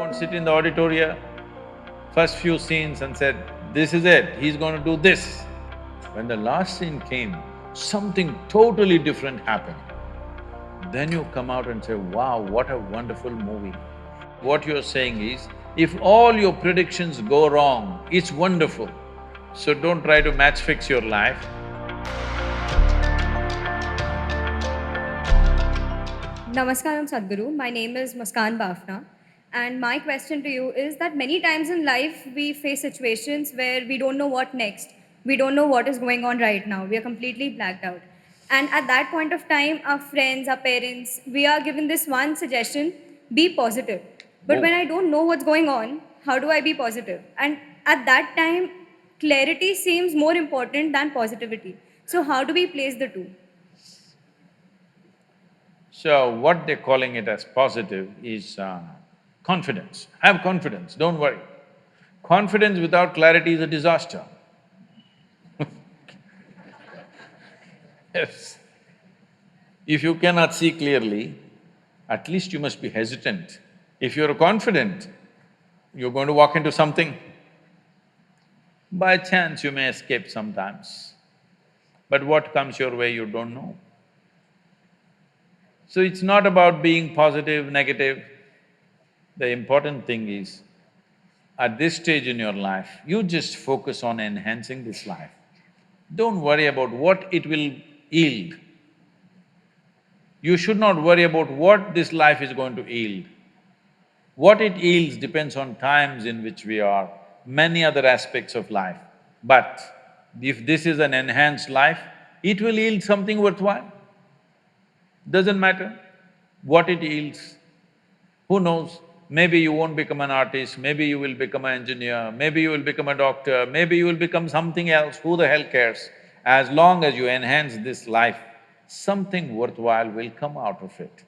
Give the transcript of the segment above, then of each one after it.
Don't sit in the auditorium, first few scenes and said, this is it, he's going to do this. When the last scene came, something totally different happened. Then you come out and say, wow, what a wonderful movie. What you're saying is, if all your predictions go wrong, it's wonderful. So don't try to match fix your life. Namaskaram Sadhguru, my name is Muskan Bafna, and my question to you is that many times in life we face situations where we don't know what next. We don't know what is going on right now. We are completely blacked out. And at that point of time, our friends, our parents, we are given this one suggestion, be positive. But Whoa. when I don't know what's going on, how do I be positive? And at that time, clarity seems more important than positivity. So how do we place the two? So what they're calling it as positive is confidence. Have confidence, don't worry. Confidence without clarity is a disaster. Yes. If you cannot see clearly, at least you must be hesitant. If you're confident, you're going to walk into something. By chance, you may escape sometimes, but what comes your way, you don't know. So it's not about being positive, negative. The important thing is, at this stage in your life, you just focus on enhancing this life. Don't worry about what it will yield. You should not worry about what this life is going to yield. What it yields depends on times in which we are, many other aspects of life. But if this is an enhanced life, it will yield something worthwhile. Doesn't matter what it yields. Who knows, maybe you won't become an artist, maybe you will become an engineer, maybe you will become a doctor, maybe you will become something else, who the hell cares? As long as you enhance this life, something worthwhile will come out of it.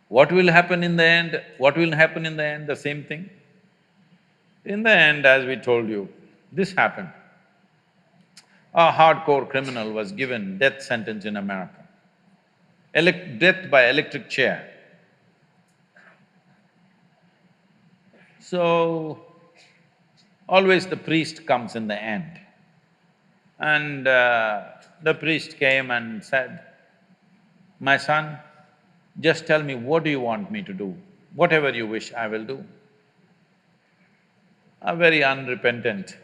What will happen in the end? What will happen in the end? The same thing. In the end, as we told you, this happened. A hardcore criminal was given death sentence in America. Death by electric chair. So, always the priest comes in the end. And the priest came and said, my son, just tell me what do you want me to do? Whatever you wish, I will do. A very unrepentant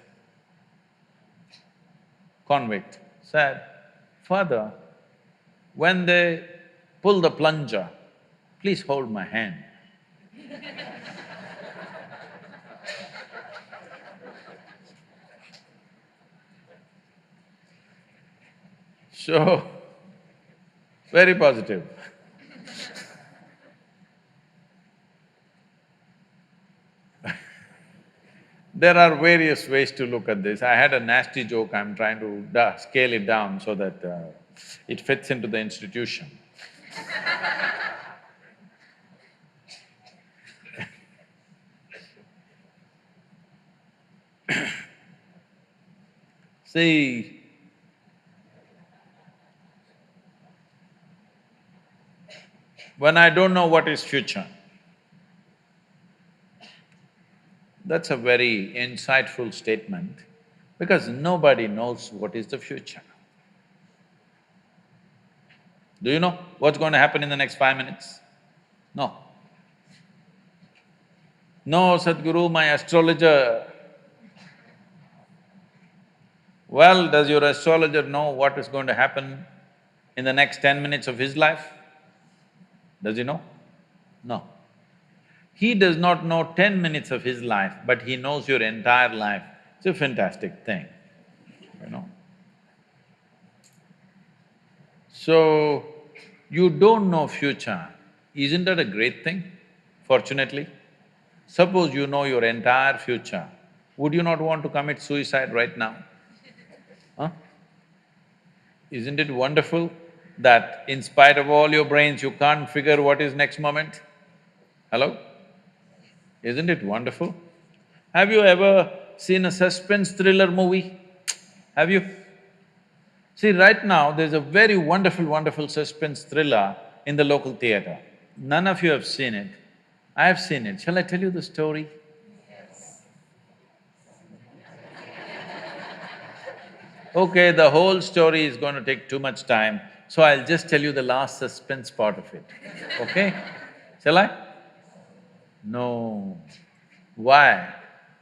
convict said, Father, when they pull the plunger, please hold my hand. So, very positive. There are various ways to look at this. I had a nasty joke, I'm trying to scale it down so that it fits into the institution. See, when I don't know what is future, that's a very insightful statement because nobody knows what is the future. Do you know what's going to happen in the next 5 minutes? No. No, Sadhguru, my astrologer. Well, does your astrologer know what is going to happen in the next 10 minutes of his life? Does he know? No. He does not know 10 minutes of his life, but he knows your entire life. It's a fantastic thing, you know. So, you don't know future, isn't that a great thing, fortunately? Suppose you know your entire future, would you not want to commit suicide right now? Huh? Isn't it wonderful that in spite of all your brains, you can't figure what is next moment? Hello? Isn't it wonderful? Have you ever seen a suspense thriller movie? Have you? See, right now, there's a very wonderful suspense thriller in the local theatre. None of you have seen it. I have seen it. Shall I tell you the story? Okay, the whole story is going to take too much time, so I'll just tell you the last suspense part of it, okay? Shall I? No. Why?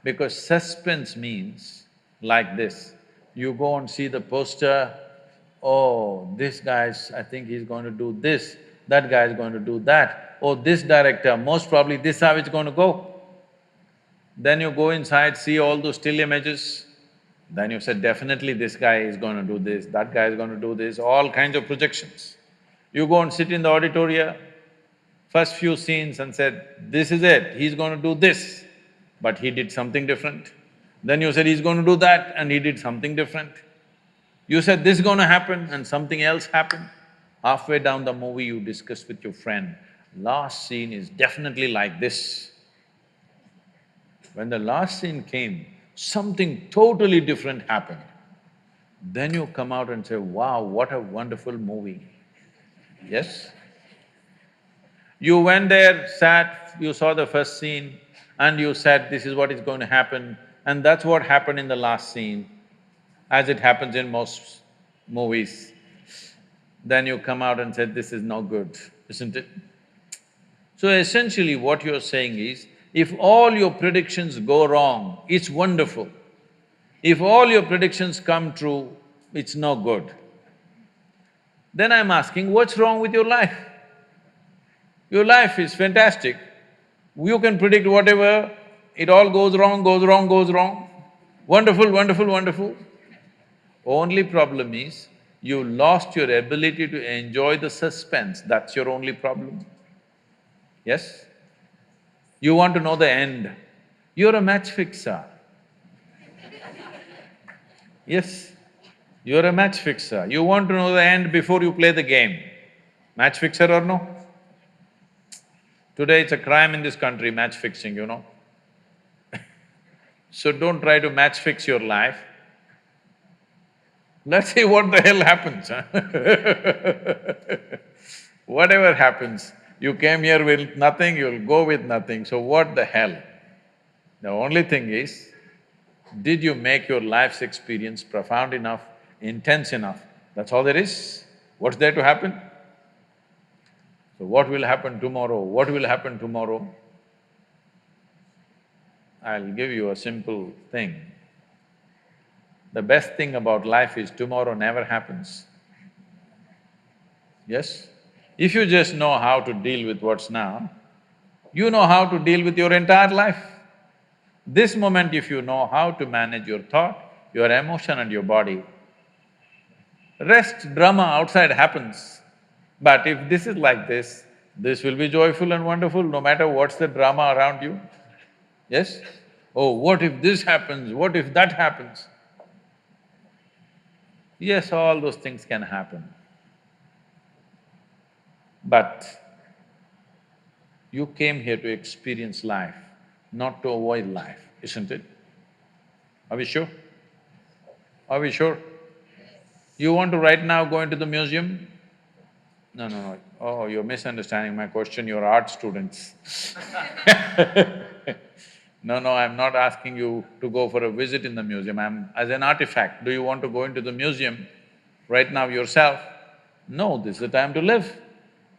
Because suspense means like this, you go and see the poster, oh, this guy's… I think he's going to do this, that guy's going to do that, oh, this director, most probably this how it's going to go. Then you go inside, see all those still images, then you said, definitely this guy is going to do this, that guy is going to do this, all kinds of projections. You go and sit in the auditorium, first few scenes and said, this is it, he's going to do this, but he did something different. Then you said he's going to do that and he did something different. You said this is going to happen and something else happened. Halfway down the movie, you discuss with your friend, last scene is definitely like this. When the last scene came, something totally different happened. Then you come out and say, wow, what a wonderful movie. Yes? You went there, sat, you saw the first scene and you said, this is what is going to happen, and that's what happened in the last scene, as it happens in most movies. Then you come out and said, this is no good, isn't it? So essentially what you're saying is, if all your predictions go wrong, it's wonderful. If all your predictions come true, it's no good. Then I'm asking, what's wrong with your life? Your life is fantastic. You can predict whatever, it all goes wrong, goes wrong, goes wrong. Wonderful, wonderful, wonderful. Only problem is, you lost your ability to enjoy the suspense, that's your only problem. Yes? You want to know the end. You're a match fixer. Yes, you're a match fixer. You want to know the end before you play the game. Match fixer or no? Today it's a crime in this country, match fixing, you know. So don't try to match fix your life. Let's see what the hell happens, huh? Whatever happens, you came here with nothing, you'll go with nothing, so what the hell? The only thing is, did you make your life's experience profound enough, intense enough? That's all there is. What's there to happen? So what will happen tomorrow? What will happen tomorrow? I'll give you a simple thing. The best thing about life is tomorrow never happens. Yes? If you just know how to deal with what's now, you know how to deal with your entire life. This moment, if you know how to manage your thought, your emotion and your body, rest drama outside happens. But if this is like this will be joyful and wonderful no matter what's the drama around you. Yes? Oh, what if this happens, what if that happens? Yes, all those things can happen. But you came here to experience life, not to avoid life, isn't it? Are we sure? Are we sure? You want to right now go into the museum? No, no, no. Oh, you're misunderstanding my question, you're art students. No, no, I'm not asking you to go for a visit in the museum, I'm… as an artifact, do you want to go into the museum right now yourself? No, this is the time to live.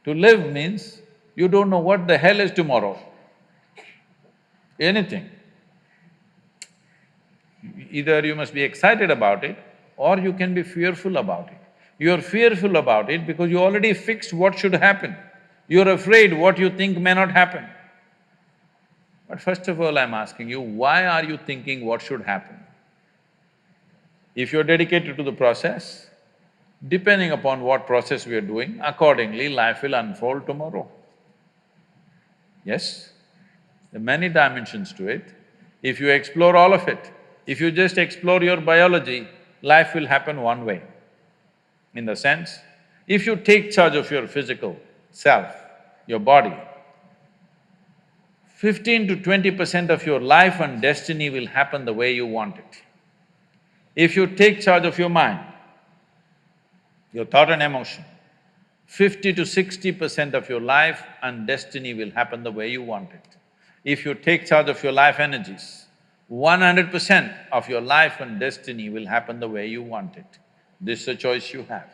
To live means you don't know what the hell is tomorrow. Anything. Either you must be excited about it or you can be fearful about it. You're fearful about it because you already fixed what should happen. You're afraid what you think may not happen. But first of all, I'm asking you, why are you thinking what should happen? If you're dedicated to the process, depending upon what process we are doing, accordingly life will unfold tomorrow. Yes? There are many dimensions to it. If you explore all of it, if you just explore your biology, life will happen one way. In the sense, if you take charge of your physical self, your body, 15 to 20% of your life and destiny will happen the way you want it. If you take charge of your mind, your thought and emotion, 50 to 60% of your life and destiny will happen the way you want it. If you take charge of your life energies, 100% of your life and destiny will happen the way you want it. This is a choice you have.